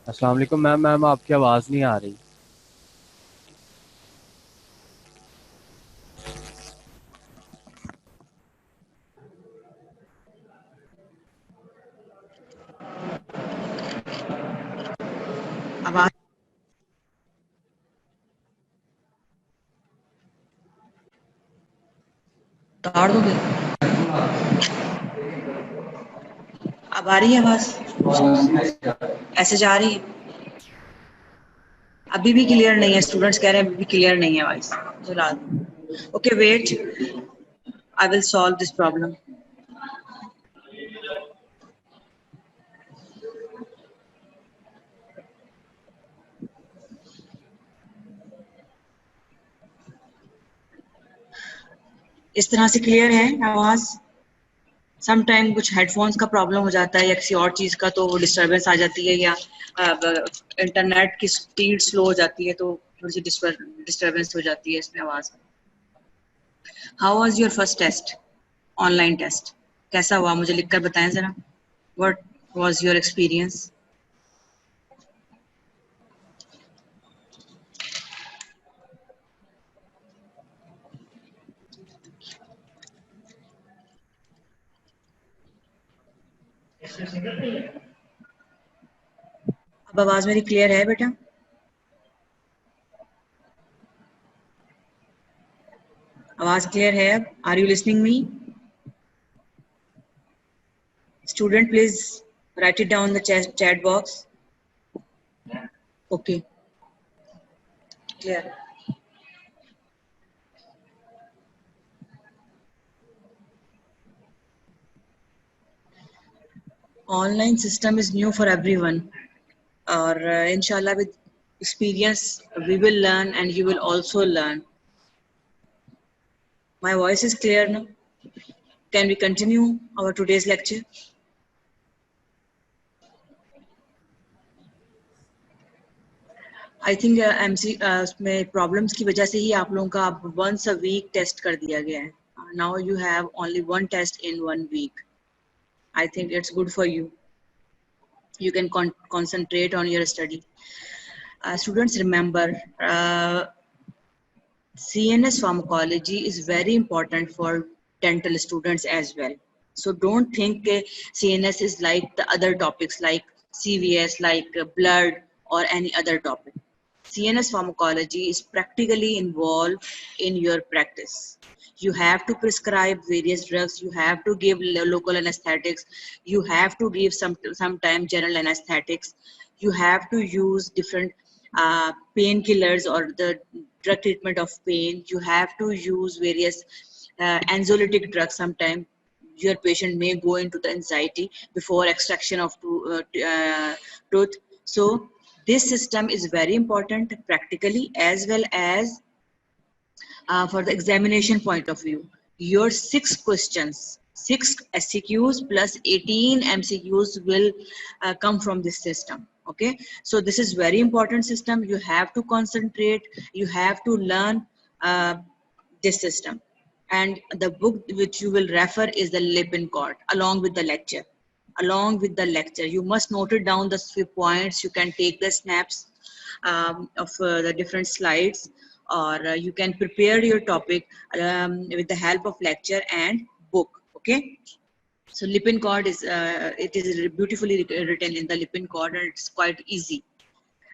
अस्सलाम वालेकुम ma'am. Ma'am आपकी आवाज़ नहीं आ रही। आवाज तार दोगे? अब आ रही है आवाज? ऐसे जा रही है? अभी भी क्लियर नहीं है, स्टूडेंट्स कह रहे हैं अभी भी क्लियर नहीं है वॉइस। चला दो। Okay wait, I will solve this problem. इस तरह से क्लियर है आवाज? सम टाइम कुछ हेडफोन्स का प्रॉब्लम हो जाता है या किसी और चीज का, तो डिस्टरबेंस आ जाती है, या इंटरनेट की स्पीड स्लो हो जाती है, तो थोड़ी सी डिस्टरबेंस हो जाती है इसमें आवाज में। How was your first test, online test? कैसा हुआ मुझे लिखकर बताएं जरा। What was your experience? अब आवाज मेरी क्लियर है बेटा? आवाज क्लियर है अब? Are you listening me? Student please write it down in the chat box. Okay, clear. Online system is new for everyone, और inshallah with experience we will learn and you will also learn. My voice is clear now? Can we continue our today's lecture? I think MC में problems की वजह से ही आप लोगों का अब once a week test कर दिया गया है। Now you have only one test in one week. I think it's good for you. You can concentrate on your study. Students, remember, CNS pharmacology is very important for dental students as well. So don't think CNS is like the other topics like CVS, like blood or any other topic. CNS pharmacology is practically involved in your practice. You have to prescribe various drugs, you have to give local anesthetics, you have to give sometimes general anesthetics, you have to use different painkillers or the drug treatment of pain, you have to use various anxiolytic drugs. Sometimes your patient may go into the anxiety before extraction of tooth. So this system is very important practically as well as for the examination point of view. Your 6 questions, 6 SCQs plus 18 MCQs will come from this system. Okay, so this is very important system. You have to concentrate, you have to learn this system. And the book which you will refer is the Lippincott along with the lecture. Along with the lecture, you must note it down the few points. You can take the snaps of the different slides, or you can prepare your topic with the help of lecture and book. Okay, so Lippincott is it is beautifully written in the Lippincott, and it's quite easy,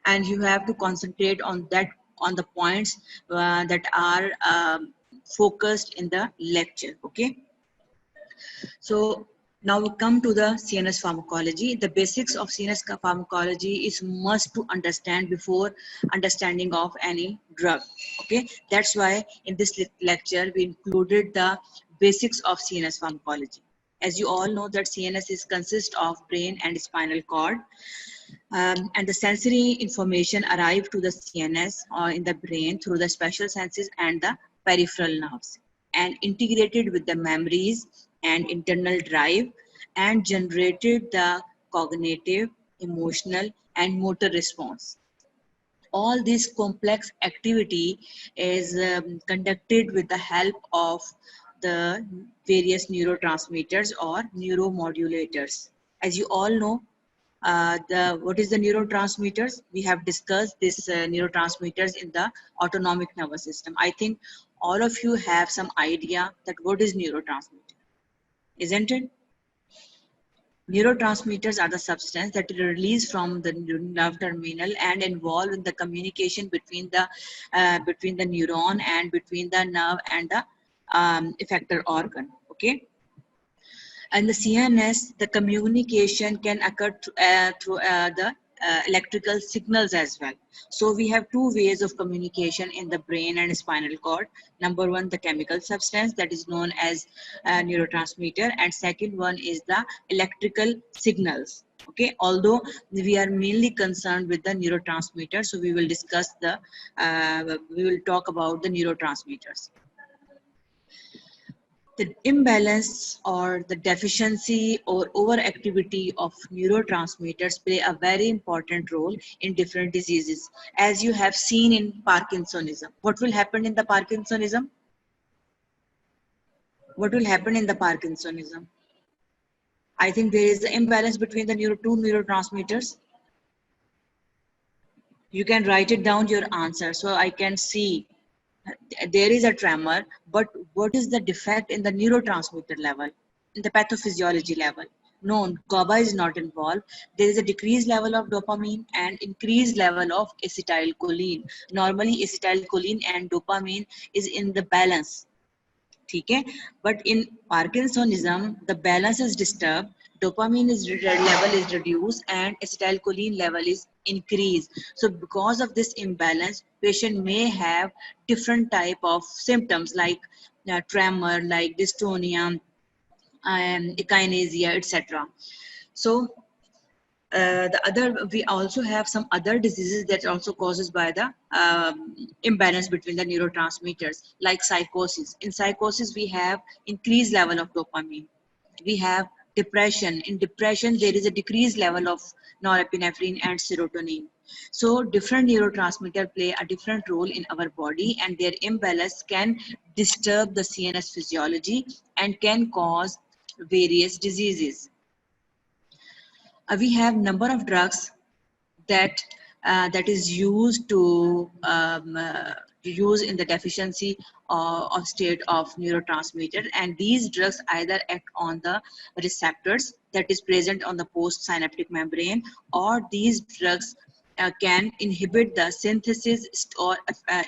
and you have to concentrate on that, on the points that are focused in the lecture. Okay, so now we come to the CNS pharmacology. The basics of CNS pharmacology is must to understand before understanding of any drug. Okay, that's why in this lecture we included the basics of CNS pharmacology. As you all know that CNS is consist of brain and spinal cord, and the sensory information arrive to the CNS or in the brain through the special senses and the peripheral nerves, and integrated with the memories and internal drive, and generated the cognitive, emotional, and motor response. All this complex activity is conducted with the help of the various neurotransmitters or neuromodulators. As you all know, what is the neurotransmitters? We have discussed this neurotransmitters in the autonomic nervous system. I think all of you have some idea that what is neurotransmitter, isn't it? Neurotransmitters are the substance that are released from the nerve terminal and involved in the communication between the neuron and between the nerve and the effector organ. Okay. And the CNS, the communication can occur through the electrical signals as well. So we have two ways of communication in the brain and spinal cord. Number one, the chemical substance that is known as neurotransmitter, and second one is the electrical signals. Okay, although we are mainly concerned with the neurotransmitter, so we will discuss we will talk about the neurotransmitters. The imbalance or the deficiency or overactivity of neurotransmitters play a very important role in different diseases. As you have seen in Parkinsonism, what will happen in the Parkinsonism? What will happen in the Parkinsonism? I think there is an imbalance between the two neurotransmitters. You can write it down your answer so I can see. There is a tremor, but what is the defect in the neurotransmitter level, in the pathophysiology level? No, GABA is not involved. There is a decreased level of dopamine and increased level of acetylcholine. Normally, acetylcholine and dopamine is in the balance. Okay? But in Parkinsonism, the balance is disturbed. Dopamine level is reduced and acetylcholine level is increased. So because of this imbalance, patient may have different type of symptoms like tremor, like dystonia, echinacea, etc. So we also have some other diseases that also causes by the imbalance between the neurotransmitters, like psychosis. In psychosis, we have increased level of dopamine. We have depression. In depression, there is a decreased level of norepinephrine and serotonin. So different neurotransmitters play a different role in our body, and their imbalance can disturb the CNS physiology and can cause various diseases. We have number of drugs that that is used to use in the deficiency of state of neurotransmitter, and these drugs either act on the receptors that is present on the postsynaptic membrane, or these drugs can inhibit the synthesis or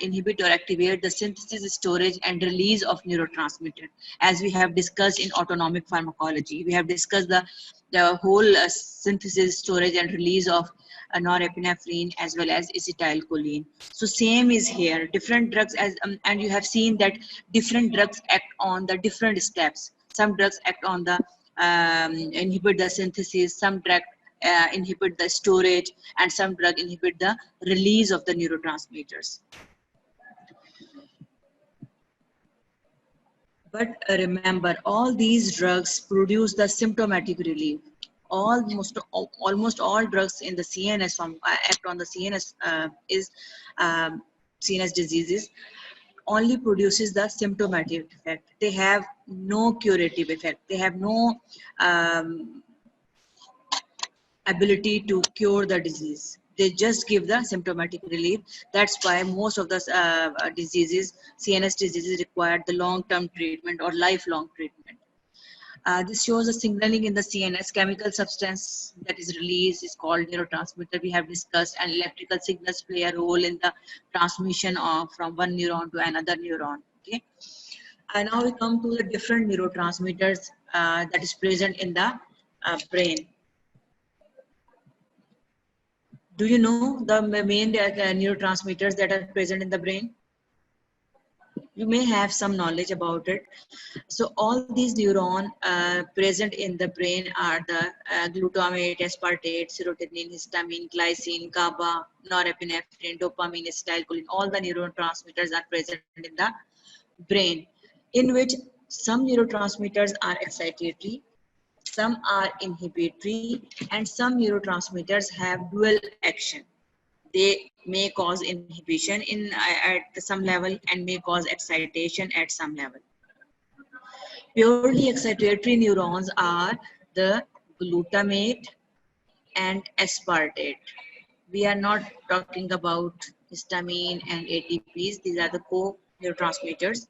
inhibit or activate the synthesis, storage and release of neurotransmitter. As we have discussed in autonomic pharmacology, we have discussed the whole synthesis, storage and release of norepinephrine as well as acetylcholine. So same is here, different drugs and you have seen that different drugs act on the different steps. Some drugs act on the inhibit the synthesis, some drug inhibit the storage, and some drug inhibit the release of the neurotransmitters. But remember, all these drugs produce the symptomatic relief. Almost all drugs in the CNS act on the CNS CNS diseases only produces the symptomatic effect. They have no curative effect. They have no ability to cure the disease. They just give the symptomatic relief. That's why most of the diseases, CNS diseases, require the long-term treatment or lifelong treatment. This shows a signaling in the CNS. Chemical substance that is released is called neurotransmitter. We have discussed, and electrical signals play a role in the transmission from one neuron to another neuron. Okay. And now we come to the different neurotransmitters that is present in the brain. Do you know the main neurotransmitters that are present in the brain? You may have some knowledge about it. So all these neurons present in the brain are the glutamate, aspartate, serotonin, histamine, glycine, GABA, norepinephrine, dopamine, acetylcholine. All the neurotransmitters are present in the brain, in which some neurotransmitters are excitatory, some are inhibitory, and some neurotransmitters have dual action. They may cause inhibition at some level and may cause excitation at some level. Purely excitatory neurons are the glutamate and aspartate. We are not talking about histamine and ATPs. These are the co-neurotransmitters.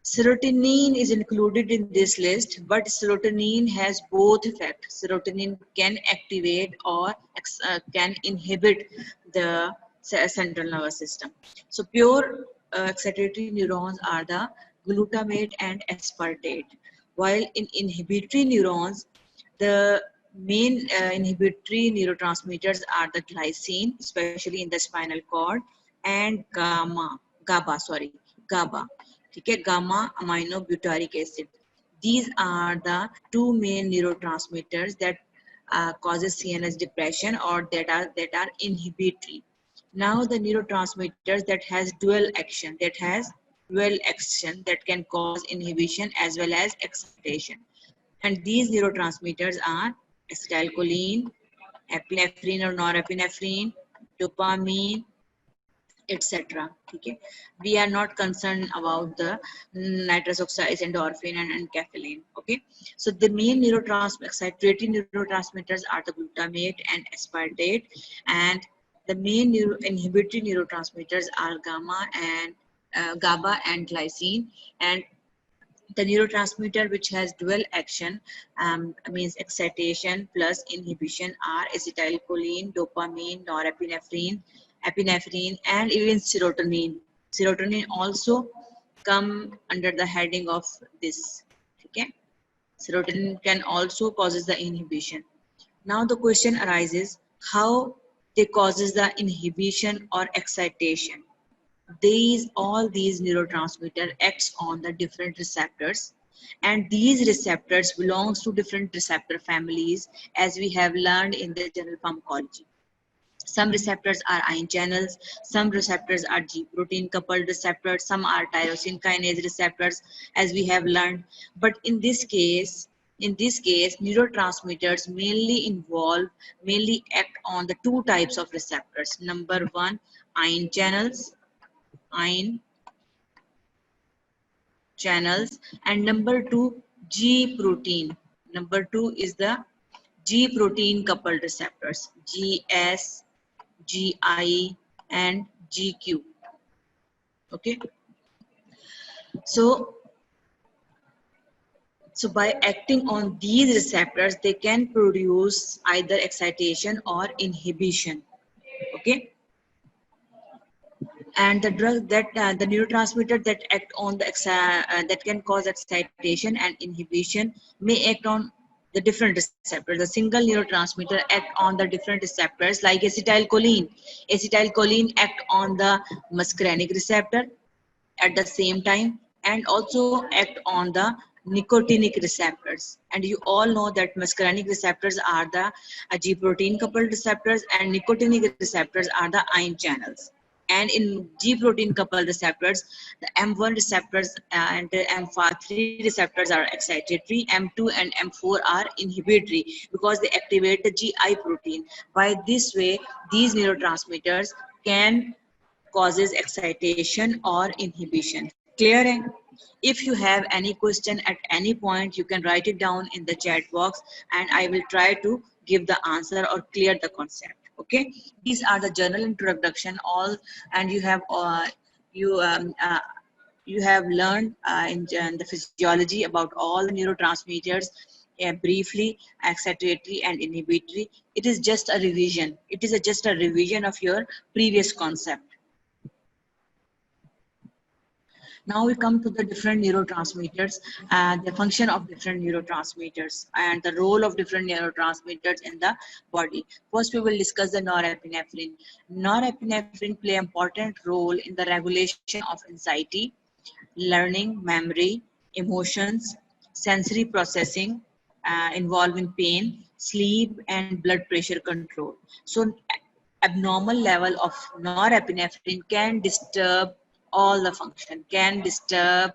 Serotonin is included in this list, but serotonin has both effects. Serotonin can activate or can inhibit the central nervous system. So pure excitatory neurons are the glutamate and aspartate, while in inhibitory neurons, the main inhibitory neurotransmitters are the glycine, especially in the spinal cord, and GABA. ठीक है, gamma aminobutyric acid. These are the two main neurotransmitters that causes CNS depression, or that are inhibitory. Now the neurotransmitters that has dual action that can cause inhibition as well as excitation. And these neurotransmitters are acetylcholine, epinephrine or norepinephrine, dopamine, etc. Okay, we are not concerned about the nitrous oxides, endorphin, and caffeine. Okay, so the main excitatory neurotransmitters are the glutamate and aspartate, and the main inhibitory neurotransmitters are GABA and glycine. And the neurotransmitter which has dual action, means excitation plus inhibition, are acetylcholine, dopamine, norepinephrine, epinephrine, and even serotonin. Serotonin also come under the heading of this. Okay, serotonin can also causes the inhibition. Now the question arises, how they causes the inhibition or excitation? All these neurotransmitter acts on the different receptors, and these receptors belongs to different receptor families, as we have learned in the general pharmacology. Some receptors are ion channels, some receptors are G protein coupled receptors, some are tyrosine kinase receptors, as we have learned. But in this case, neurotransmitters mainly act on the two types of receptors. Number one, ion channels, ion channels, and number two, G protein. Number two is the G protein coupled receptors, GS, GI, and GQ. Okay, so by acting on these receptors, they can produce either excitation or inhibition. Okay, and the drug that the neurotransmitter that act on the that can cause excitation and inhibition may act on the different receptors. The single neurotransmitter act on the different receptors, like acetylcholine. Acetylcholine act on the muscarinic receptor at the same time, and also act on the nicotinic receptors. And you all know that muscarinic receptors are the G protein coupled receptors, and nicotinic receptors are the ion channels. And in G protein coupled receptors, the M1 receptors and the M3 receptors are excitatory, M2 and M4 are inhibitory, because they activate the GI protein. By this way, these neurotransmitters can causes excitation or inhibition. Clear? Hai? If you have any question at any point, you can write it down in the chat box, and I will try to give the answer or clear the concept. Okay, these are the general introduction. All, and you have you have learned in the physiology about all the neurotransmitters, briefly, excitatory and inhibitory. It is just a revision. It is just a revision of your previous concept. Now we come to the different neurotransmitters, the function of different neurotransmitters, and the role of different neurotransmitters in the body. First, we will discuss the norepinephrine. Norepinephrine play an important role in the regulation of anxiety, learning, memory, emotions, sensory processing, involving pain, sleep, and blood pressure control. So abnormal level of norepinephrine can disturb all the function, can disturb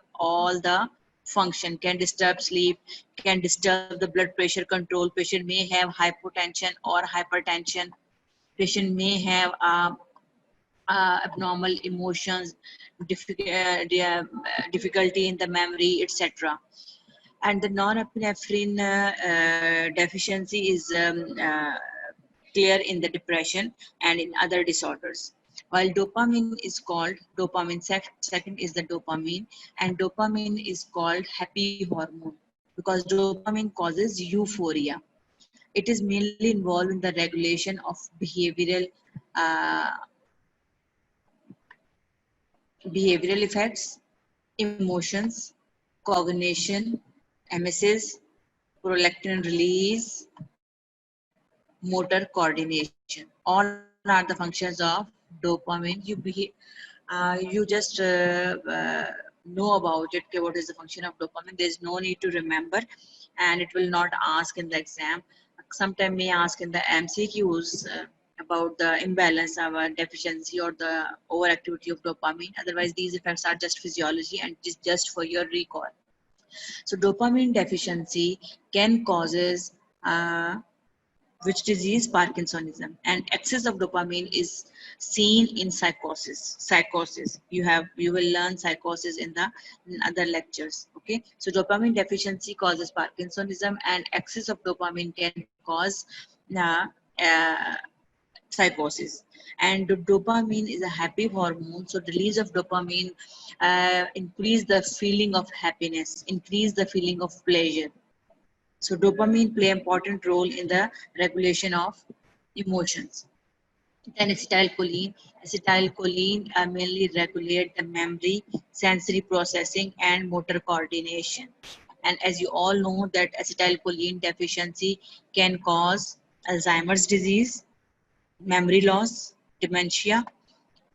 sleep, can disturb the blood pressure control. Patient may have hypotension or hypertension. Patient may have abnormal emotions, difficulty in the memory, etc. And the norepinephrine deficiency is clear in the depression and in other disorders. While dopamine is called dopamine, second is the dopamine, and dopamine is called happy hormone because dopamine causes euphoria. It is mainly involved in the regulation of uh, behavioral effects, emotions, cognition, emesis, prolactin release, motor coordination. All are the functions of dopamine. You just know about it. Okay, what is the function of dopamine? There is no need to remember, and it will not ask in the exam. Sometimes may ask in the MCQs about the imbalance of a deficiency or the overactivity of dopamine. Otherwise, these effects are just physiology and just for your recall. So dopamine deficiency can causes which disease? Parkinsonism. And excess of dopamine is seen in psychosis. You will learn psychosis in other lectures. Okay, so dopamine deficiency causes Parkinsonism, and excess of dopamine can cause uh, uh, psychosis. And dopamine is a happy hormone, so release of dopamine increase the feeling of happiness, increase the feeling of pleasure. So dopamine play important role in the regulation of emotions. Then acetylcholine. Acetylcholine mainly regulate the memory, sensory processing, and motor coordination. And as you all know that acetylcholine deficiency can cause Alzheimer's disease, memory loss, dementia,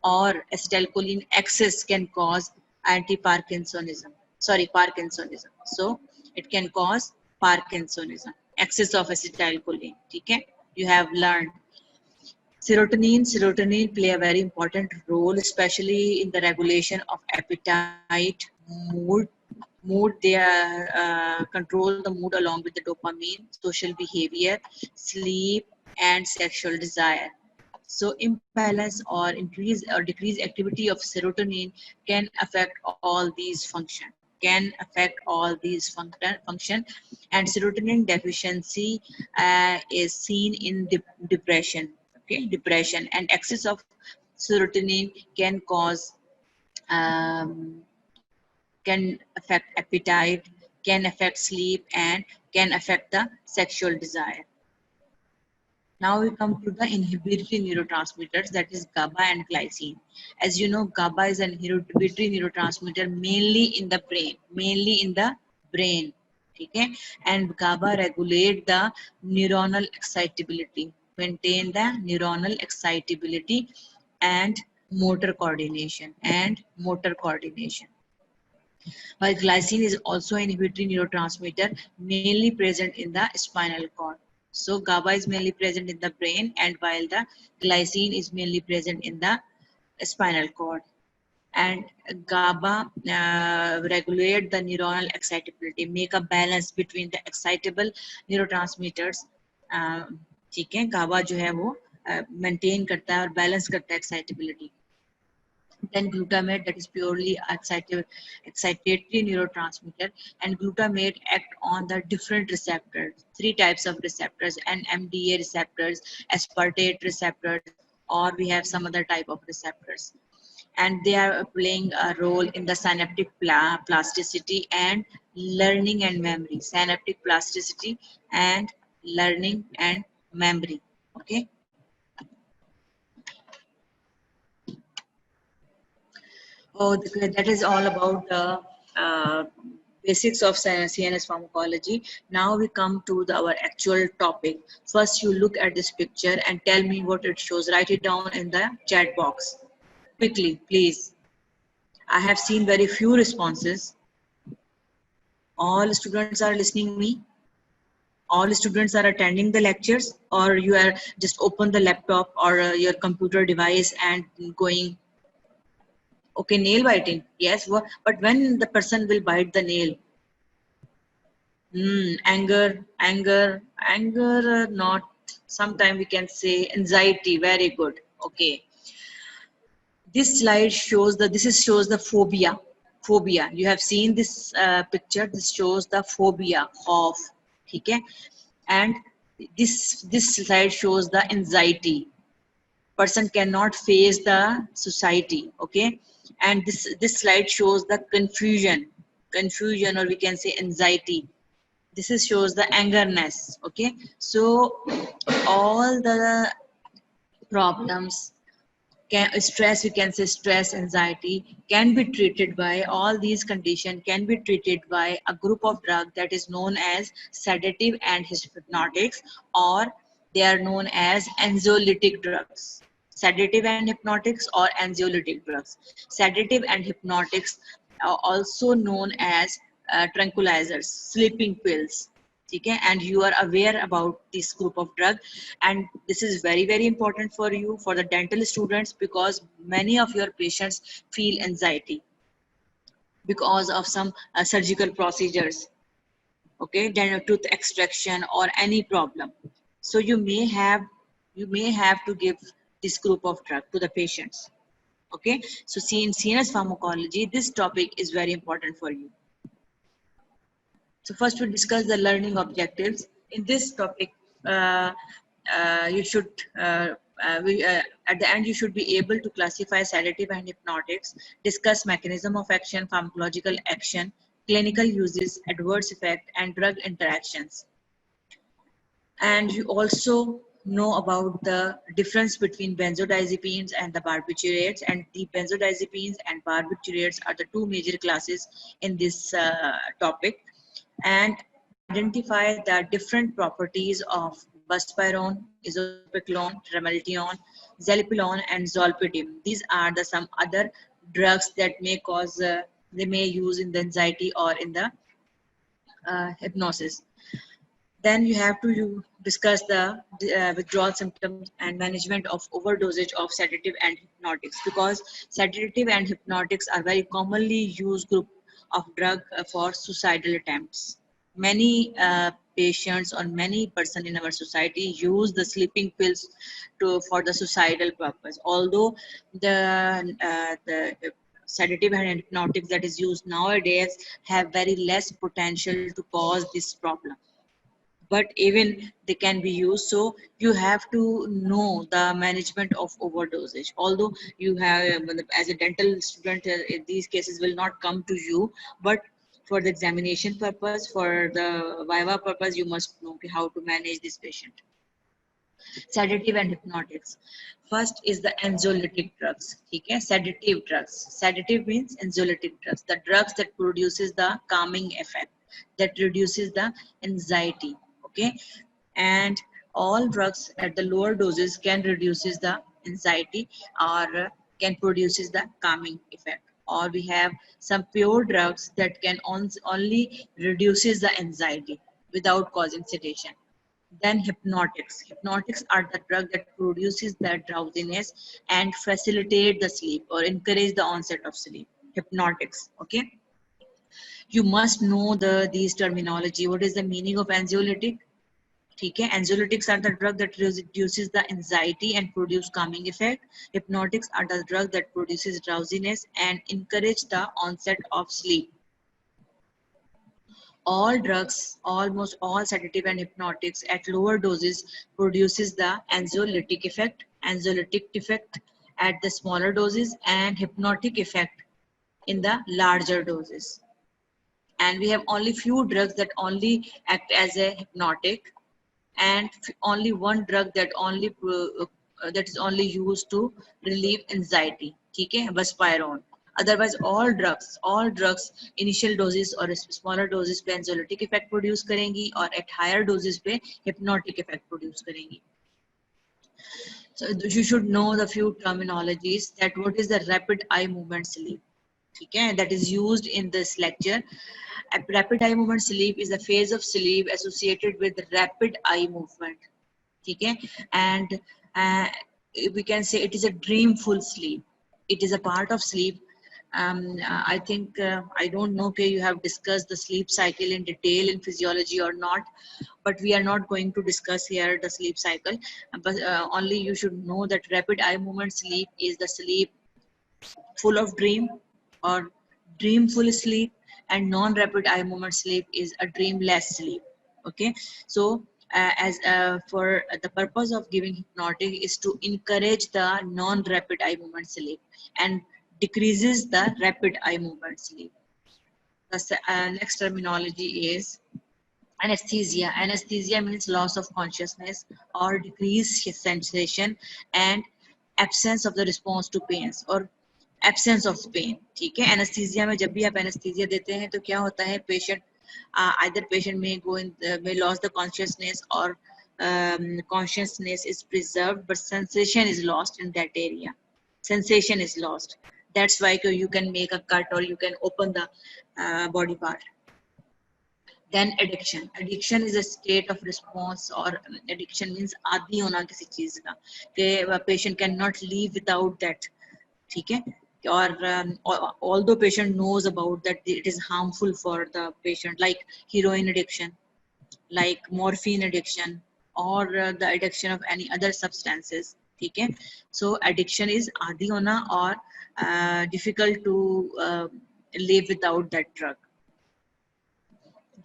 or acetylcholine excess can cause anti-Parkinsonism. Sorry, Parkinsonism. So it can cause Parkinsonism. Excess of acetylcholine. Okay? You have learned. Serotonin play a very important role, especially in the regulation of appetite, mood. Mood, they control the mood along with the dopamine, social behavior, sleep, and sexual desire. So imbalance or increase or decrease activity of serotonin can affect all these function, and serotonin deficiency is seen in depression. Okay, depression and excess of serotonin can cause um, can affect appetite, can affect sleep, and can affect the sexual desire. Now we come to the inhibitory neurotransmitters, that is GABA and glycine. As you know, GABA is an inhibitory neurotransmitter mainly in the brain. Okay? And GABA regulate the neuronal excitability, maintain the neuronal excitability and motor coordination. While glycine is also an inhibitory neurotransmitter mainly present in the spinal cord. So GABA is mainly present in the brain, and while the glycine is mainly present in the spinal cord. And GABA regulate the neuronal excitability, make a balance between the excitable neurotransmitters. ठीक है, GABA जो है वो maintain करता है और balance करता है excitability. Then glutamate, that is purely excitatory neurotransmitter, and glutamate act on the different receptors, three types of receptors: NMDA receptors, aspartate receptors, or we have some other type of receptors. And they are playing a role in the synaptic plasticity and learning and memory. Synaptic plasticity and learning and memory. Okay. Oh, that is all about the basics of CNS pharmacology. Now we come to our actual topic. First, you look at this picture and tell me what it shows. Write it down in the chat box. Quickly, please. I have seen very few responses. All students are listening me. All students are attending the lectures, or you are just open the laptop or your computer device and going. Okay, nail biting. Yes, but when the person will bite the nail? Anger, not. Sometimes we can say anxiety. Very good. Okay. This slide shows shows the phobia. phobia. You have seen this picture. This shows the phobia of, okay, and this slide shows the anxiety. Person cannot face the society, okay, and this slide shows the confusion, or we can say anxiety. This is shows the angerness, okay. So all the problems, stress, we can say stress, anxiety can be treated by, all these conditions can be treated by a group of drugs that is known as sedative and hypnotics, or they are known as anxiolytic drugs. Sedative and hypnotics or anxiolytic drugs. Sedative and hypnotics are also known as tranquilizers, sleeping pills. Okay, and you are aware about this group of drug, and this is very important for you, for the dental students, because many of your patients feel anxiety because of some surgical procedures, okay, dental tooth extraction or any problem. So you may have to give this group of drug to the patients, okay. So see, in CNS pharmacology, this topic is very important for you. So first we discuss the learning objectives. In this topic, you should, at the end, you should be able to classify sedative and hypnotics, discuss mechanism of action, pharmacological action, clinical uses, adverse effect, and drug interactions. And you also know about the difference between benzodiazepines and the barbiturates, and the benzodiazepines and barbiturates are the two major classes in this topic, and identify the different properties of buspirone, isopropanol, tremelimumab, zolpidem, and zolpidem. These are the some other drugs that may cause, they may use in the anxiety or in the hypnosis. Then you have to discuss the withdrawal symptoms and management of overdosage of sedative and hypnotics, because sedative and hypnotics are very commonly used group of drug for suicidal attempts. Many patients or many person in our society use the sleeping pills for the suicidal purpose. Although the sedative and hypnotics that is used nowadays have very less potential to cause this problem, but even they can be used. So you have to know the management of overdosage. Although you have, as a dental student, these cases will not come to you, but for the examination purpose, for the viva purpose, you must know how to manage this patient. Sedative and hypnotics. First is the anxiolytic drugs. Okay? Sedative drugs. Sedative means anxiolytic drugs. The drugs that produces the calming effect, that reduces the anxiety. Okay, and all drugs at the lower doses can reduces the anxiety, or can produces the calming effect. Or we have some pure drugs that can only reduces the anxiety without causing sedation. Then hypnotics. Hypnotics are the drug that produces the drowsiness and facilitate the sleep or encourage the onset of sleep. Hypnotics. Okay. You must know these terminology. What is the meaning of anxiolytic? Okay. Anxiolytics are the drug that reduces the anxiety and produce calming effect. Hypnotics are the drug that produces drowsiness and encourage the onset of sleep. All drugs, almost all sedative and hypnotics at lower doses produces the anxiolytic effect at the smaller doses, and hypnotic effect in the larger doses. And we have only few drugs that only act as a hypnotic, and only one drug that that is only used to relieve anxiety. Okay, buspirone. Otherwise, all drugs initial doses or smaller doses पे anxiolytic effect produce करेंगी, और at higher doses पे hypnotic effect produce करेंगी. So you should know the few terminologies, that what is the rapid eye movement sleep. Okay, that is used in this lecture. Rapid eye movement sleep is a phase of sleep associated with rapid eye movement. Okay, and we can say it is a dreamful sleep. It is a part of sleep. I think I don't know if you have discussed the sleep cycle in detail in physiology or not, but we are not going to discuss here the sleep cycle. But only you should know that rapid eye movement sleep is the sleep full of dream or dreamful sleep, and non-rapid eye movement sleep is a dreamless sleep. Okay, so as for the purpose of giving hypnotic is to encourage the non-rapid eye movement sleep and decreases the rapid eye movement sleep. The next terminology is anesthesia. Anesthesia means loss of consciousness or decreased sensation and absence of the response to pains or absence of pain. ठीक है, anesthesia में जब भी आप anesthesia देते हैं तो क्या होता है, patient either patient may go in may lose the consciousness or consciousness is preserved but sensation is lost in that area. Sensation is lost. That's why you can make a cut or you can open the body part. Then addiction. Addiction is a state of response, or addiction means आदी होना किसी चीज का, कि patient cannot live without that. ठीक है, or although patient knows about that it is harmful for the patient, like heroin addiction, like morphine addiction, or the addiction of any other substances. ठीक है, so addiction is आदी होना or difficult to live without that drug.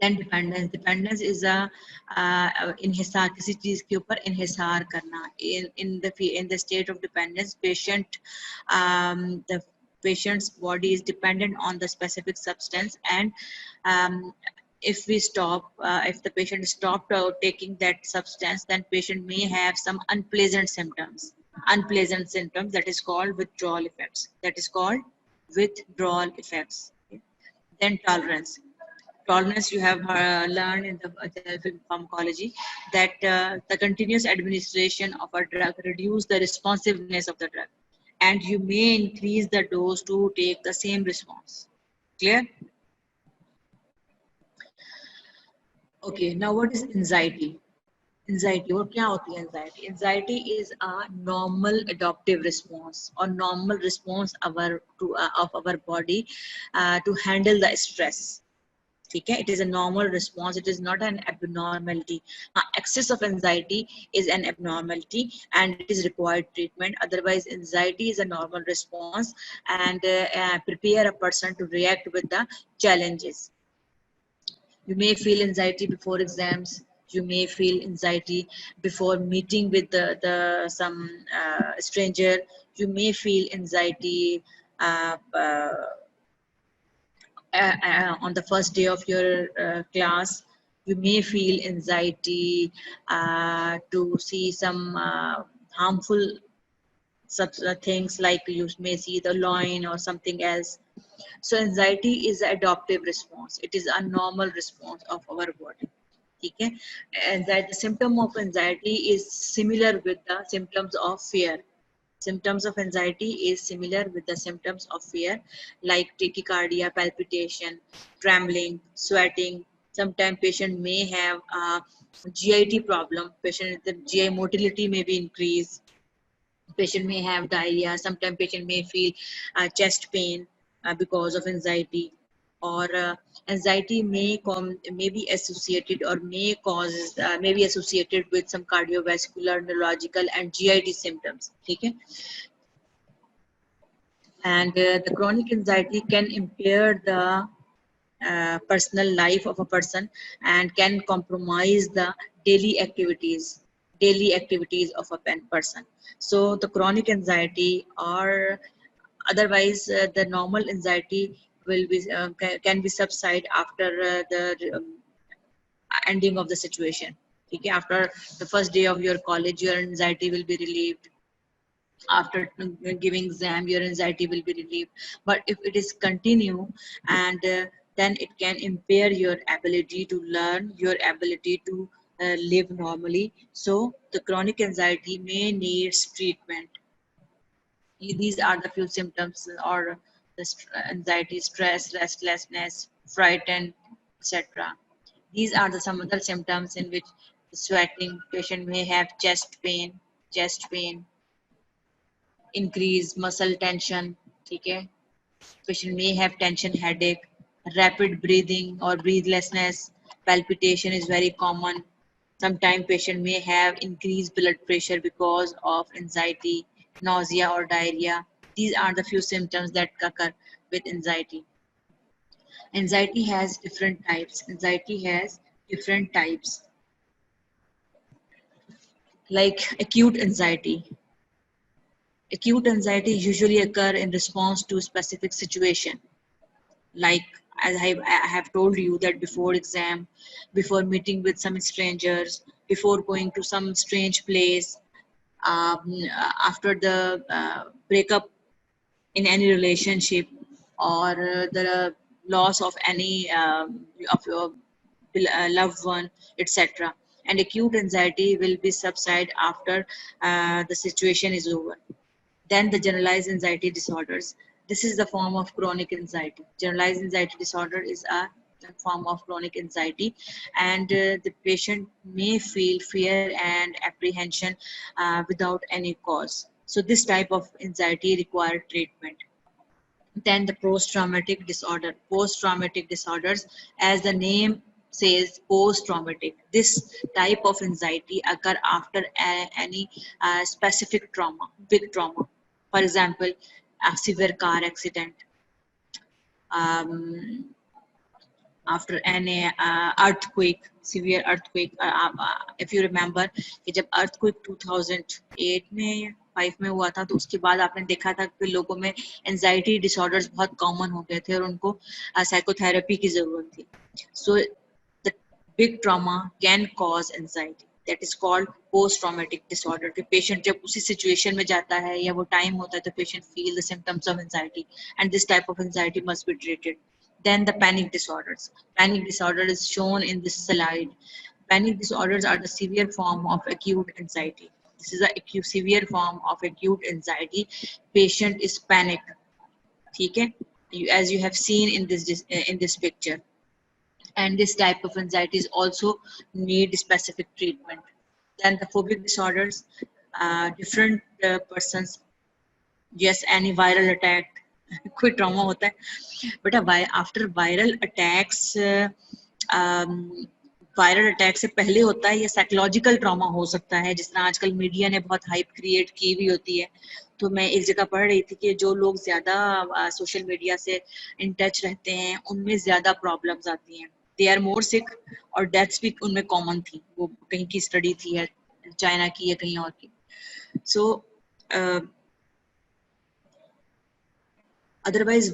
Then dependence. Dependence is a inhisar, किसी चीज के ऊपर inhisar करना. In the state of dependence, the patient's body is dependent on the specific substance, and if the patient stopped taking that substance, then patient may have some unpleasant symptoms. Unpleasant symptoms, that is called withdrawal effects. That is called withdrawal effects. Then tolerance. Tolerance, you have learned in the pharmacology that the continuous administration of a drug reduces the responsiveness of the drug, and you may increase the dose to take the same response. Clear? Okay, now what is anxiety? Anxiety, और क्या होती है anxiety? Anxiety is a normal adaptive response or normal response of our body to handle the stress. ठीक है, it is a normal response, it is not an abnormality. Excess of anxiety is an abnormality and it is required treatment. Otherwise, anxiety is a normal response and prepare a person to react with the challenges. You may feel anxiety before exams. You may feel anxiety before meeting with some stranger. You may feel anxiety on the first day of your class. You may feel anxiety to see some harmful things, like you may see the loin or something else. So anxiety is an adaptive response. It is a normal response of our body. Okay? And that the symptom of anxiety is similar with the symptoms of fear. Symptoms of anxiety is similar with the symptoms of fear, like tachycardia, palpitation, trembling, sweating. Sometimes patient may have a GIT problem. Patient, the GI motility may be increased. Patient may have diarrhea. Sometimes patient may feel chest pain because of anxiety, or anxiety may be associated or may be associated with some cardiovascular, neurological, and GIT symptoms. Okay? And the chronic anxiety can impair the personal life of a person and can compromise the daily activities of a person. So the chronic anxiety, or otherwise the normal anxiety, will be can be subside after the ending of the situation. Okay, after the first day of your college, your anxiety will be relieved. After giving exam, your anxiety will be relieved. But if it is continue, and then it can impair your ability to learn, your ability to live normally. So the chronic anxiety may needs treatment. These are the few symptoms, or the anxiety, stress, restlessness, frightened, etc. These are the some other symptoms in which sweating. Patient may have chest pain, increased muscle tension. Okay? Patient may have tension headache, rapid breathing or breathlessness, palpitation is very common. Sometimes patient may have increased blood pressure because of anxiety, nausea or diarrhea. These are the few symptoms that occur with anxiety. Anxiety has different types. Anxiety has different types, like acute anxiety. Acute anxiety usually occur in response to a specific situation, like as I have told you that before exam, before meeting with some strangers, before going to some strange place, after the breakup in any relationship, or the loss of any of your loved one, etc. And acute anxiety will be subside after the situation is over. Then the generalized anxiety disorders. This is the form of chronic anxiety. Generalized anxiety disorder is a form of chronic anxiety, and the patient may feel fear and apprehension without any cause. So this type of anxiety require treatment. Then the post-traumatic disorder. Post-traumatic disorders, as the name says, post-traumatic. This type of anxiety occur after any specific trauma, big trauma. For example, a severe car accident, um, after an earthquake, severe earthquake. If you remember कि जब earthquake 2008 में 5 में हुआ था, तो उसके बाद आपने देखा था कि लोगों में एंजाइटी डिसऑर्डर्स बहुत कॉमन हो गए थे और उनको साइकोथेरेपी की जरूरत थी. So the big trauma can cause anxiety. That is called post-traumatic disorder. कि patient जब उसी situation में जाता है या वो time होता है तो patient feel the symptoms of anxiety, and this type of anxiety must be treated. Then the panic disorders. Panic disorder is shown in this slide. Panic disorders are the severe form of acute anxiety. This is a severe form of acute anxiety. Patient is panic. Okay? As you have seen in this picture. And this type of anxieties also need specific treatment. Then the phobic disorders, different persons, yes, any viral attack, कोई trauma होता है, but after viral attacks, viral attack से पहले होता है या psychological trauma हो सकता है, जिस तरह आजकल मीडिया ने बहुत हाइप क्रिएट की हुई होती है. तो मैं एक जगह पढ़ रही थी कि जो लोग ज्यादा सोशल मीडिया से इन टच रहते हैं उनमें ज्यादा प्रॉब्लम्स आती हैं. दे आर मोर सिक, और डेथ्स भी उनमें कॉमन थी. वो कहीं की स्टडी थी, है चाइना की या कहीं और की. सो otherwise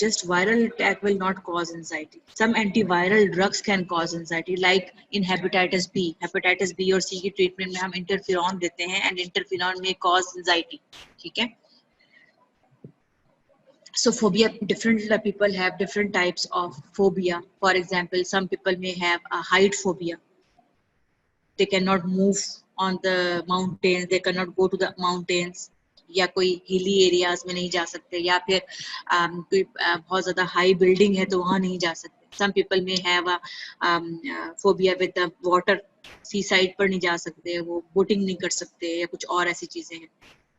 just viral attack will not cause anxiety. Some antiviral drugs can cause anxiety, like in hepatitis B. Hepatitis B और C की treatment में हम interferon देते हैं, and interferon may cause anxiety. ठीक है? So phobia, different people have different types of phobia. For example, some people may have a height phobia. They cannot move on the mountains, they cannot go to the mountains, या कोई hilly areas में नहीं जा सकते, या फिर कोई बहुत ज्यादा हाई बिल्डिंग है तो वहां नहीं जा सकते. Some people may have a phobia with the water. Sea side पर नहीं जा सकते, वो बोटिंग नहीं कर सकते, या कुछ और ऐसी चीजें हैं.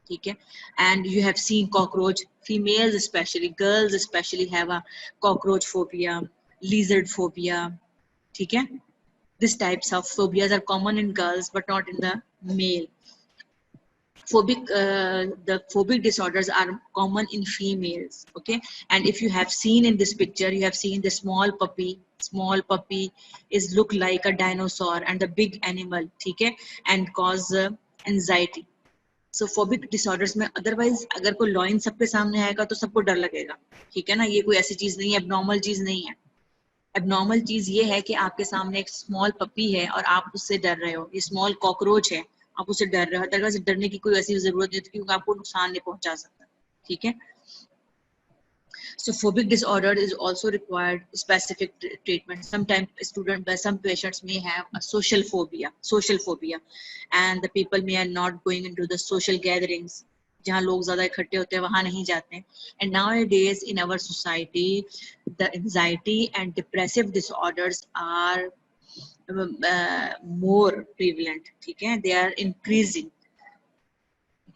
ठीक है? And you have seen cockroach. Females specially, girls specially have a cockroach phobia, lizard phobia. ठीक है? These types of phobias are common in girls but not in the male. The phobic disorders are common in females. Okay, and if you have seen in this picture, you have seen the small puppy is look like a dinosaur, and the big animal, okay, and cause anxiety. So phobic disorders में otherwise अगर कोई lion सबके सामने आएगा तो सबको डर लगेगा. ठीक है ना? ये कोई ऐसी चीज नहीं है, एबनॉर्मल चीज नहीं है. एबनॉर्मल चीज ये है कि आपके सामने एक स्मॉल पपी है और आप उससे डर रहे हो. ये स्मॉल कॉकरोच है, आप उससे डर रहे हो. अदरवाइज डरने की कोई ऐसी जरूरत नहीं, क्योंकि आपको नुकसान नहीं पहुंचा सकता. ठीक है? So phobic disorder is also required specific treatment. Sometimes some patients may have a social phobia, and the people may are not going into the social gatherings. जहाँ लोग ज्यादा इकट्ठे होते हैं वहां नहीं जाते हैं. And nowadays in our society, the anxiety and depressive disorders are more prevalent. ठीक है? They are increasing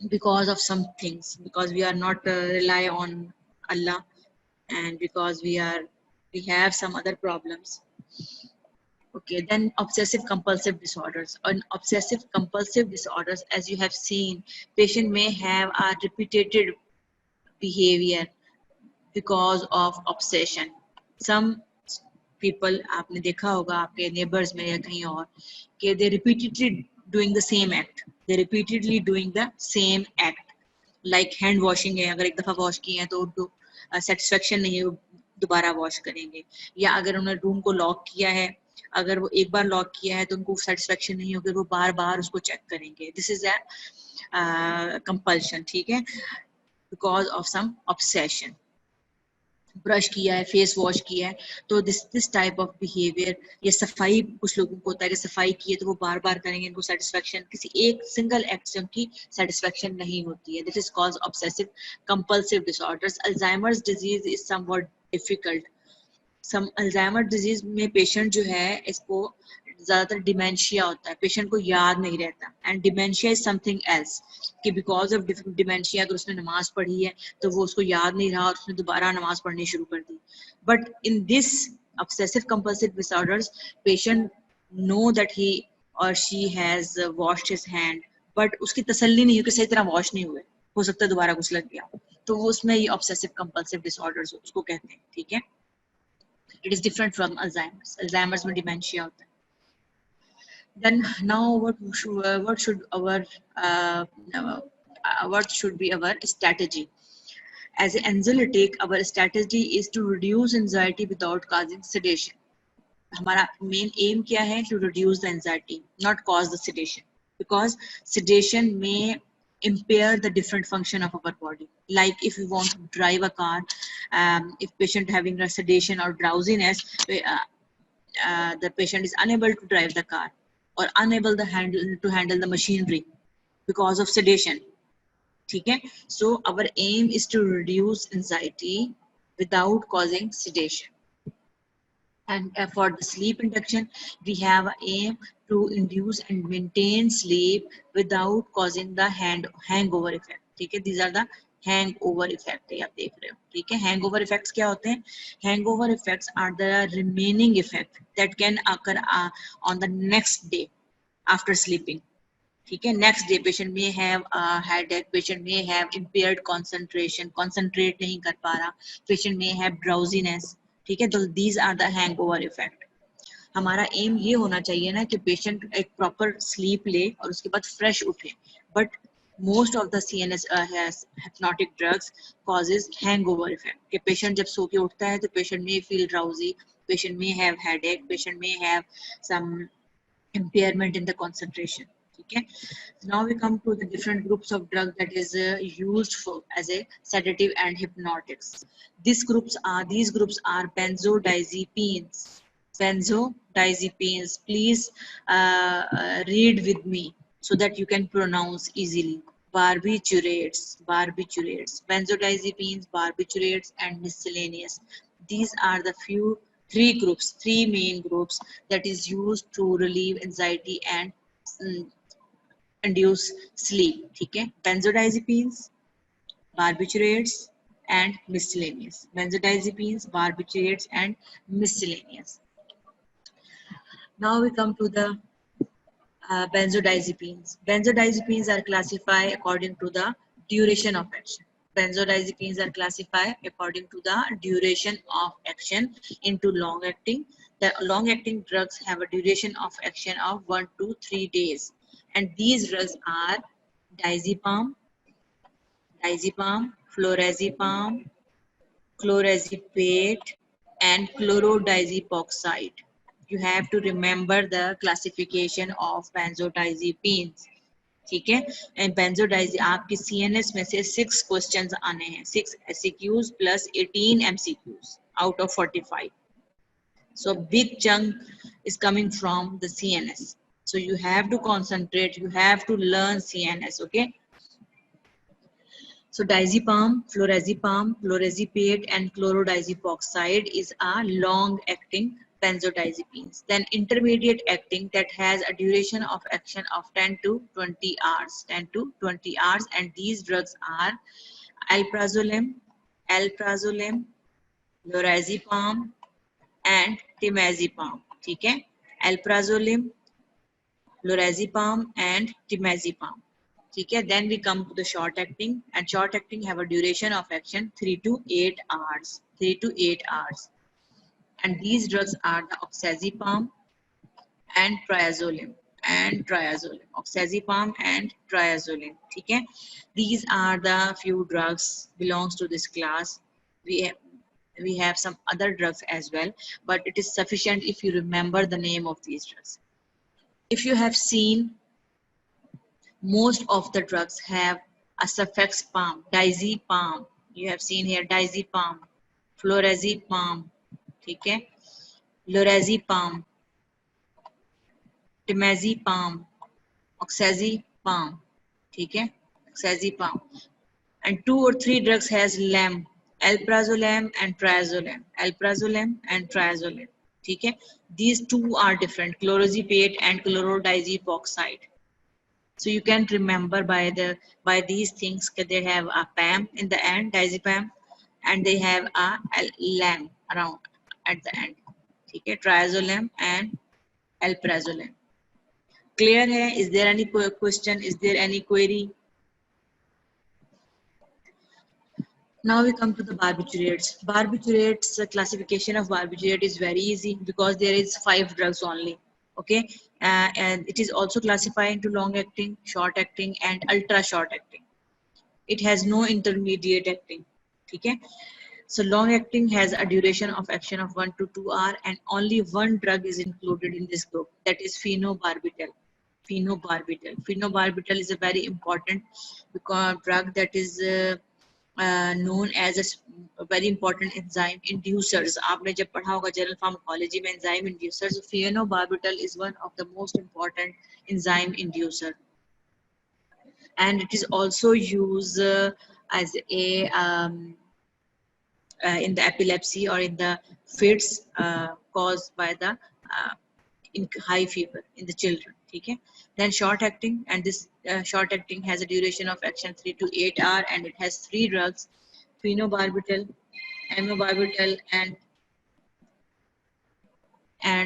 because of some things, because we are not rely on Allah, and because we have some other problems. Okay, then obsessive compulsive disorders. On obsessive compulsive disorders, as you have seen, patient may have a repeated behavior because of obsession. some people, आपने देखा होगा आपके neighbors में या कहीं और, कि they repeatedly doing the same act, they repeatedly doing the same act, like hand washing है, अगर एक दफा वॉश किए हैं तो उनको सेटिस्फेक्शन नहीं है, दोबारा वॉश करेंगे, या अगर उन्होंने रूम को लॉक किया है, अगर वो एक बार लॉक किया है तो उनको सेटिस्फेक्शन नहीं होगी, वो बार बार उसको चेक करेंगे. दिस इज अ कंपल्शन, ठीक है, because of some obsession. Brush किया है, फेस वॉश किया है, तो दिस टाइप ऑफ बिहेवियर, या सफाई कुछ लोगों को होता है कि सफाई की है तो वो बार बार करेंगे, इनको सेटिस्फेक्शन किसी एक सिंगल एक्ट से उनकी सेटिस्फेक्शन नहीं होती है. This is called obsessive compulsive disorders. Alzheimer's disease is somewhat difficult. Some Alzheimer disease में पेशेंट जो है, इसको ज्यादातर डिमेंशिया होता है, पेशेंट को याद नहीं रहता. And dementia is something else, कि बिकॉज ऑफ डिमेंशिया अगर उसने नमाज पढ़ी है तो वो उसको याद नहीं रहा और उसने दोबारा नमाज पढ़नी शुरू कर दी. But in this obsessive compulsive disorders, patient know that he or she has washed his hand, but उसकी तसल्ली नहीं है कि सही तरह वॉश नहीं हुए, हो सकता है दोबारा कुछ लग गया, तो वो उसमें ये obsessive compulsive disorders उसको कहते हैं. ठीक है, it is different from Alzheimer's. Alzheimer's में dementia होता है. Then now uh, what should be our strategy? As an anxiolytic, our strategy is to reduce anxiety without causing sedation. हमारा main aim क्या है? To reduce the anxiety, not cause the sedation, because sedation may impair the different function of our body. Like if you want to drive a car, if patient having a sedation or drowsiness, the patient is unable to drive the car or unable to handle the machinery because of sedation. ठीक है, so our aim is to reduce anxiety without causing sedation. And for the sleep induction, we have an aim to induce and maintain sleep without causing the hangover effect. ठीक है, these are the hangover effect है, आप देख रहे हो. ठीक है, hangover effects क्या होते हैं? Hangover effects are the remaining effect that can occur on the next day after sleeping. ठीक है, next day patient may have a headache, patient may have impaired concentration, concentrate नहीं कर पा रहा, patient may have drowsiness. ठीक है, तो these are the hangover effect. हमारा एम ये होना चाहिए ना कि पेशेंट एक प्रॉपर स्लीप ले और उसके बाद फ्रेश उठे. But most of the CNS hypnotic drugs causes hangover effect, कि पेशेंट जब सो के उठता है तो patient may feel drowsy, patient may have headache, patient may have some impairment in the concentration. ठीक है, now we come to the different groups of drug that is used for as a sedative and hypnotics. These groups are benzodiazepines. Benzodiazepines, please read with me so that you can pronounce easily. Barbiturates, benzodiazepines, barbiturates, and miscellaneous. These are the three main groups that is used to relieve anxiety and induce sleep. ठीक है, benzodiazepines, barbiturates, and miscellaneous. Benzodiazepines, barbiturates, and miscellaneous. Now we come to the benzodiazepines. Benzodiazepines are classified according to the duration of action. Benzodiazepines are classified according to the duration of action into long-acting. The long-acting drugs have a duration of action of 1 to 3 days. And these drugs are diazepam, flurazepam, chlorazepate, and chlorodiazepoxide. You have to remember the classification of benzodiazepines. ठीक है, and बेंजोडाइज आपकी CNS में से 6 questions आने हैं, 6 SCQs plus 18 MCQs out of 45. So big chunk is coming from the CNS. So you have to concentrate, you have to learn CNS, okay? So diazepam, flurazepam, chlorazepate, and chlorodiazepoxide is a long-acting benzodiazepines. Then intermediate acting that has a duration of action of 10 to 20 hours. 10 to 20 hours, and these drugs are alprazolam, lorazepam, and temazepam. ठीक है, alprazolam, lorazepam, and temazepam. ठीक है, then we come to the short acting, and short acting have a duration of action 3 to 8 hours. 3 to 8 hours. and these drugs are the oxazepam and triazolam oxazepam and triazolam. Okay, these are the few drugs belongs to this class. We have some other drugs as well, but it is sufficient if you remember the name of these drugs. If you have seen, most of the drugs have a suffix palm, diazepam. You have seen here diazepam, flurazepam, okay, lorazepam, temazepam, oxazepam, okay, oxazepam. And two or three drugs has LAM, alprazolam and triazolam, okay. These two are different, chlorozepate and chlorodiazepoxide. So you can remember by these things that they have a PAM in the end, diazepam, and they have a LAM around at the end. Okay, triazolam and alprazolam. Clear hai? Is there any question? Is there any query? Now we come to the barbiturates. Barbiturates, classification of barbiturate is very easy because there is 5 drugs only. Okay, and it is also classified into long acting, short acting, and ultra short acting. It has no intermediate acting. Okay, so long acting has a duration of action of 1 to 2 hours, and only one drug is included in this group, that is phenobarbital. Phenobarbital is a very important drug that is known as a very important enzyme inducers. आपने जब पढ़ा होगा general pharmacology में enzyme inducers, phenobarbital is one of the most important enzyme inducer, and it is also used as a in the epilepsy or in the fits caused by the in high fever in the children. Okay, then short acting, and this short acting has a duration of action 3 to 8 hours, and it has 3 drugs: phenobarbital, amobarbital, and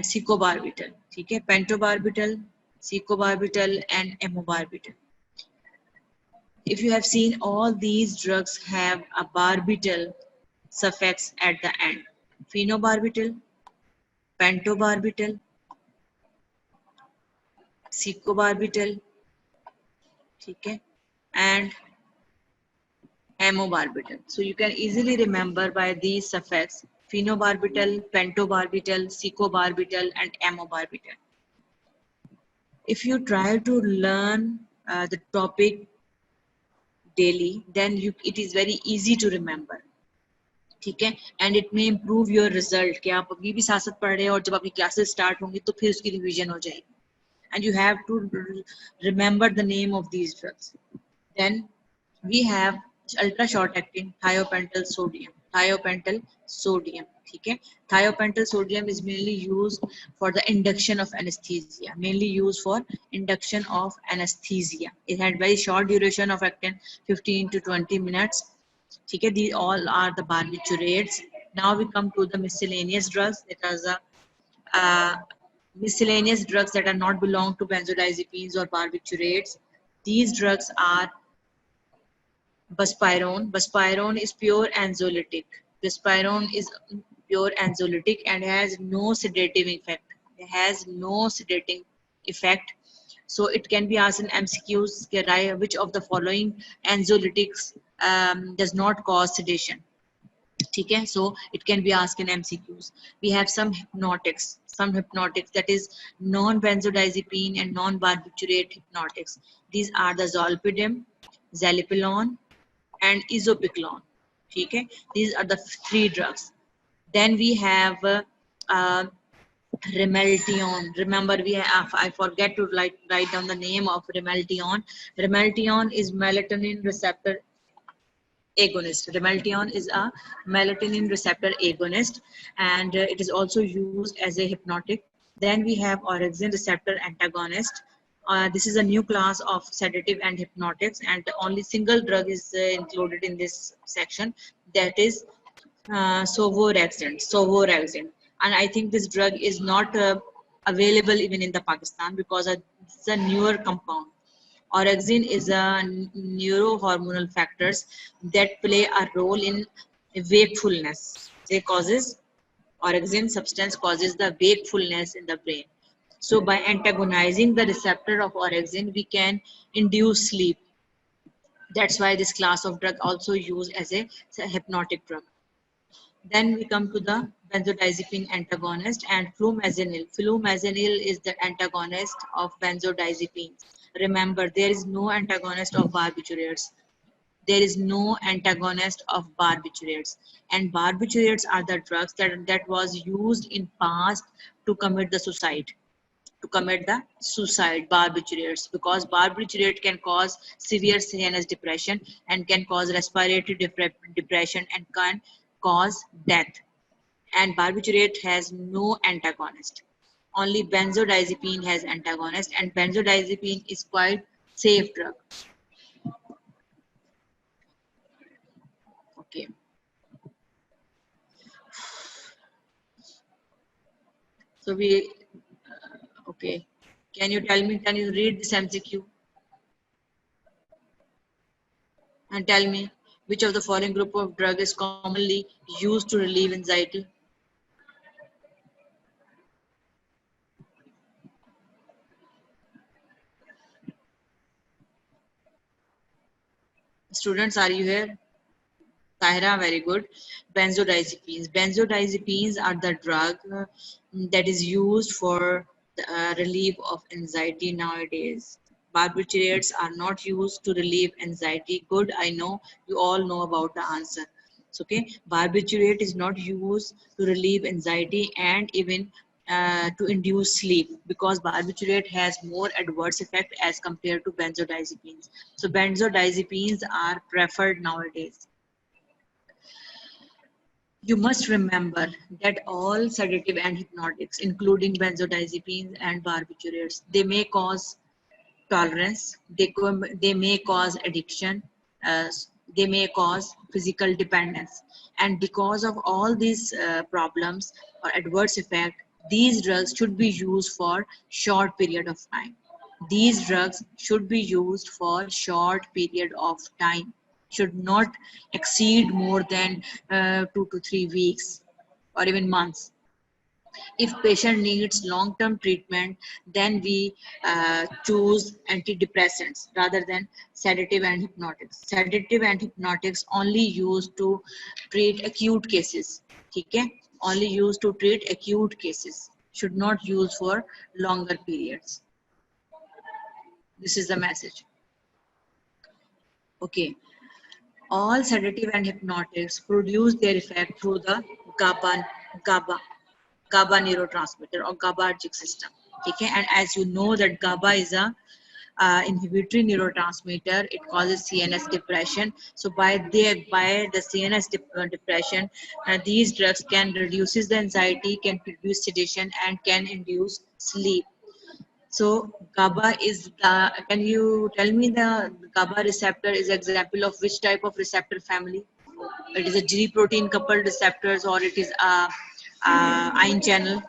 secobarbital. Okay, pentobarbital, secobarbital, and amobarbital. If you have seen, all these drugs have a barbital suffix at the end: phenobarbital, pentobarbital, secobarbital, okay, and amobarbital. So you can easily remember by these suffix: phenobarbital, pentobarbital, secobarbital, and amobarbital. If you try to learn the topic daily, then it is very easy to remember. ठीक है, and it may improve your result कि आप अभी भी साथ साथ पढ़ रहे हैं और जब आपकी क्लासेस स्टार्ट होंगी तो फिर उसकी रिवीजन हो जाएगी. And you have to remember the name of these drugs. Then we have ultra short acting thiopental sodium. ठीक है, thiopental sodium is mainly used for the induction of anesthesia. It had very short duration of action, 15 to 20 minutes. ठीक है, these all are the barbiturates. Now we come to the miscellaneous drugs. That is miscellaneous drugs that are not belong to benzodiazepines or barbiturates. These drugs are buspirone. Buspirone is pure anxiolytic. And has no sedative effect. So it can be asked in MCQs, which of the following anxiolytics does not cause sedation. Okay, so it can be asked in MCQs. We have some hypnotics, that is non-benzodiazepine and non-barbiturate hypnotics. These are the zolpidem, zalipilone, and isopicolone. Okay, these are the 3 drugs. Then we have Remeltion. Remember, I forget to write down the name of Remeltion. Remeltion is melatonin receptor agonist. Remeltion is a melatonin receptor agonist, and it is also used as a hypnotic. Then we have orexin receptor antagonist. This is a new class of sedative and hypnotics, and the only single drug is included in this section, that is Sovorexin. And I think this drug is not available even in the Pakistan because it's a newer compound. Orexin is a neurohormonal factors that play a role in wakefulness. They causes Orexin substance causes the wakefulness in the brain. So by antagonizing the receptor of orexin, we can induce sleep. That's why this class of drug also used as a hypnotic drug. Then we come to the benzodiazepine antagonist and flumazenil. Flumazenil is the antagonist of benzodiazepines. Remember, there is no antagonist of barbiturates. There is no antagonist of barbiturates. And barbiturates are the drugs that was used in past to commit the suicide. To commit the suicide, barbiturates, because barbiturate can cause severe CNS depression and can cause respiratory depression and can cause death. And barbiturate has no antagonist. Only benzodiazepine has antagonist, and benzodiazepine is quite safe drug. Okay. So we, okay. Can you tell me, can you read this MCQ and tell me which of the following group of drug is commonly used to relieve anxiety? Students, are you here? Tahira, very good. Benzodiazepines. Benzodiazepines are the drug that is used for the relief of anxiety nowadays. Barbiturates are not used to relieve anxiety. Good, I know you all know about the answer. So, okay, barbiturate is not used to relieve anxiety and even to induce sleep, because barbiturate has more adverse effect as compared to benzodiazepines. So benzodiazepines are preferred nowadays. You must remember that all sedative and hypnotics, including benzodiazepines and barbiturates, they may cause tolerance, they may cause addiction, uh, they may cause physical dependence. And because of all these problems or adverse effect, these drugs should be used for short period of time. These drugs should be used for short period of time, should not exceed more than 2 to 3 weeks or even months. If patient needs long-term treatment, then we choose antidepressants rather than sedative and hypnotics. Sedative and hypnotics only used to treat acute cases. Okay? Only used to treat acute cases. Should not use for longer periods. This is the message. Okay. All sedative and hypnotics produce their effect through the GABA, GABA neurotransmitter or GABAergic system. Okay, and as you know that GABA is a inhibitory neurotransmitter. It causes CNS depression. So by the CNS depression, these drugs can reduces the anxiety, can produce sedation, and can induce sleep. So GABA is the. Can you tell me the GABA receptor is example of which type of receptor family? It is a G protein coupled receptors or it is a ion channel.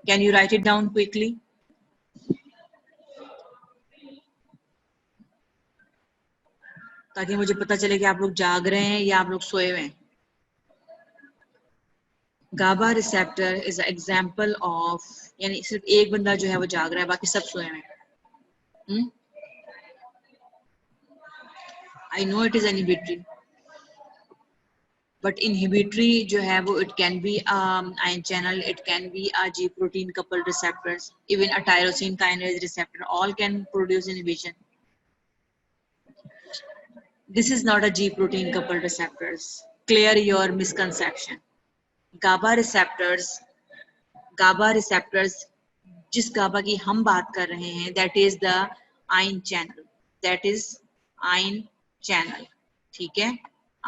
Can you write it down quickly? ताकि मुझे पता चले कि आप लोग जाग रहे हैं या आप लोग सोए हुए हैं. GABA receptor is an example of, यानी सिर्फ एक बंदा जो है वो जाग रहा है, बाकी सब सोए हुए हैं. I know it is inhibitory, but inhibitory जो है वो it can be ion channel, it can be a G protein coupled receptors, even a tyrosine kinase receptor, all can produce inhibition. This is not a G protein coupled receptors. Clear your misconception. GABA receptors, जिस GABA की हम बात कर रहे हैं, that is the ion channel. That is ion channel. ठीक है?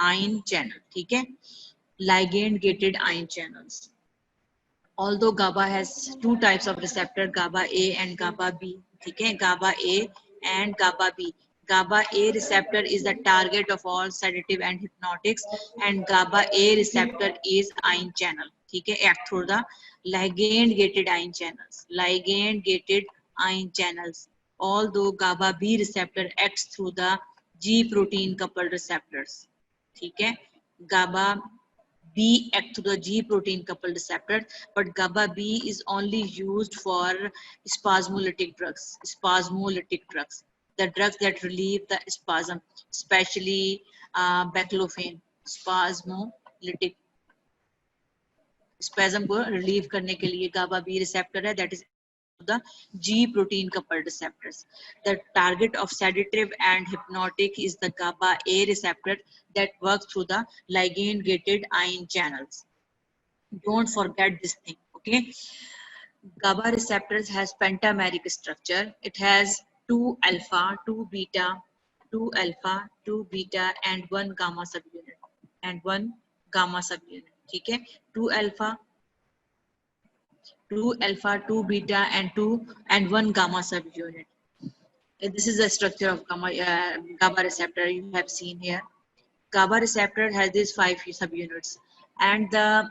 Ion channel. ठीक है? Ligand gated ion channels. Although GABA has two types of receptor, GABA A and GABA B. ठीक है? GABA A and GABA B. GABA A receptor is the target of all sedative and hypnotics, and GABA A receptor is ion channel. ठीक है? Act through the ligand gated ion channels. Ligand gated ion channels. Although GABA B receptor acts through the G protein coupled receptors. ठीक है? GABA B act through the G protein coupled receptor, but GABA B is only used for spasmolytic drugs. The drugs that relieve the spasm, especially baclofen, spasmolytic spasm को relieve करने के लिए GABA B receptor है, that is the G protein coupled receptors. The target of sedative and hypnotic is the GABA A receptor that works through the ligand gated ion channels. Don't forget this thing, okay? GABA receptors has pentameric structure. It has 2 alpha, 2 beta, 2 alpha, 2 beta, and 1 gamma subunit. ठीक है? 2 alpha, 2 beta, and 1 gamma subunit. This is the structure of GABA receptor you have seen here. GABA receptor has these 5 subunits, and the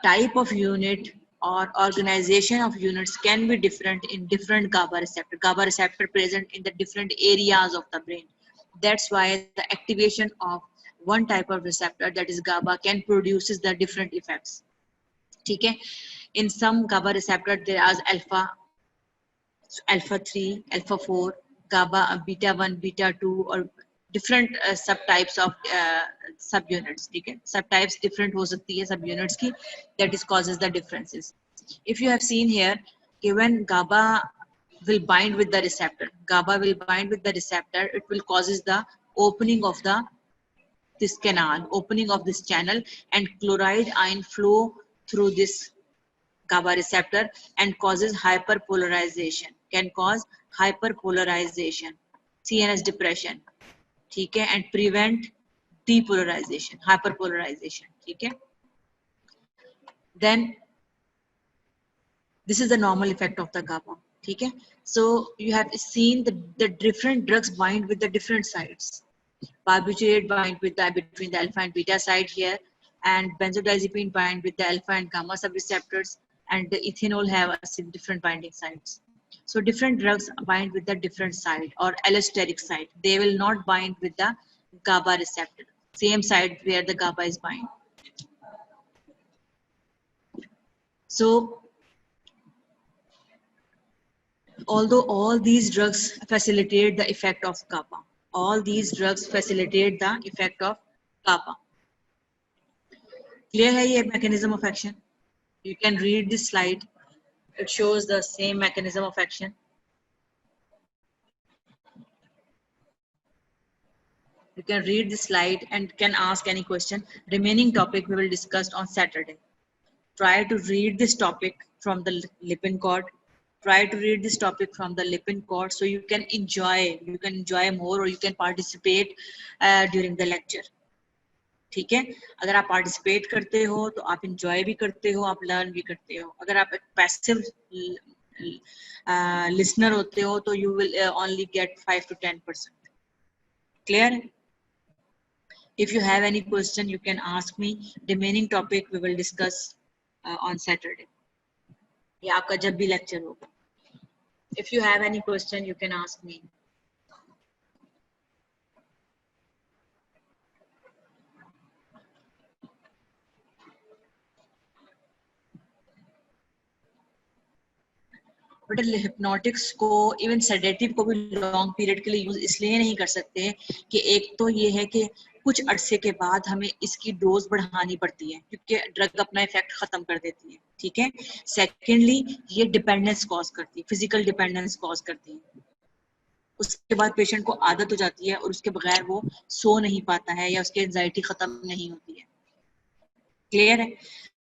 type of unit or organization of units can be different in different GABA receptor. GABA receptor present in the different areas of the brain. That's why the activation of one type of receptor, that is GABA, can produces the different effects. ठीक है? In some GABA receptor there is alpha 3, alpha 4, GABA beta 1, beta 2, or different subtypes of subunits. ठीक है? Subtypes different हो सकती है subunits की, that is causes the differences. If you have seen here, when GABA will bind with the receptor, it will causes the opening of this canal, opening of this channel, and chloride ion flow through this GABA receptor and causes hyperpolarization, can cause hyperpolarization, CNS depression, ठीक है, and prevent depolarization, hyperpolarization, ठीक है. Then this is the normal effect of the GABA, ठीक है. So you have seen the different drugs bind with the different sites. Barbiturate bind with between the alpha and beta side here, and benzodiazepine bind with the alpha and gamma subreceptors, and the ethanol have different binding sites. So different drugs bind with the different site or allosteric site. They will not bind with the GABA receptor, same site where the GABA is bind. So although all these drugs facilitate the effect of GABA, Clear है ये mechanism of action? You can read this slide. It shows the same mechanism of action. You can read this slide and can ask any question. Remaining topic we will discuss on Saturday. Try to read this topic from the Lippincott. So you can enjoy more, or you can participate during the lecture. ठीक है? अगर आप participate करते हो तो आप enjoy भी करते हो, आप लर्न भी करते हो. अगर आप एक पैसिव लिसनर होते हो तो you will only get 5 to 10%. Clear? If you have any question, you can ask me. Remaining topic we will discuss on Saturday. ये आपका जब भी लेक्चर होगा. If you have any question, you can ask me. But hypnotics को, even sedative को भी long period के लिए यूज इसलिए नहीं कर सकते कि एक तो ये है कि कुछ अरसे के बाद हमें इसकी डोज बढ़ानी पड़ती है क्योंकि ड्रग अपना इफेक्ट खत्म कर देती है. ठीक है. सेकेंडली ये डिपेंडेंस कॉज करती है, फिजिकल डिपेंडेंस कॉज करती है. उसके बाद पेशेंट को आदत हो जाती है और उसके बगैर वो सो नहीं पाता है या उसकी एंजाइटी खत्म नहीं होती है. क्लियर है?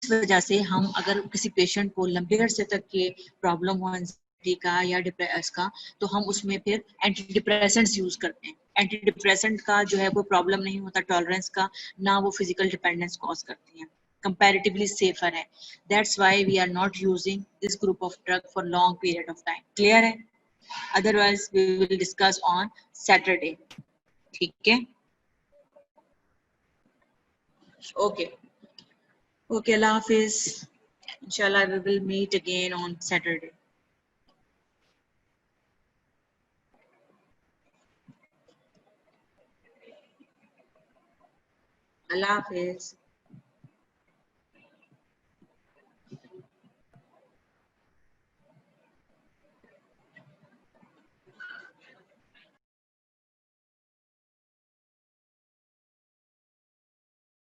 इस वजह से हम अगर किसी पेशेंट को लंबे अरसे तक के प्रॉब्लम हो एंजाइटी का या डिप्रेस का, तो हम उसमें फिर एंटी डिप्रेसेंट्स यूज करते हैं. एंटी डिप्रेसेंट का जो है वो प्रॉब्लम नहीं होता टॉलरेंस का, ना वो फिजिकल डिपेंडेंस कॉज करती हैं, comparatively safer है. That's why we are not using this group of drug for long period of time. Clear है? Otherwise we will discuss on Saturday. ठीक है? Okay. Okay, Allah Hafiz. Inshallah, we will meet again on Saturday. Allah Hafiz.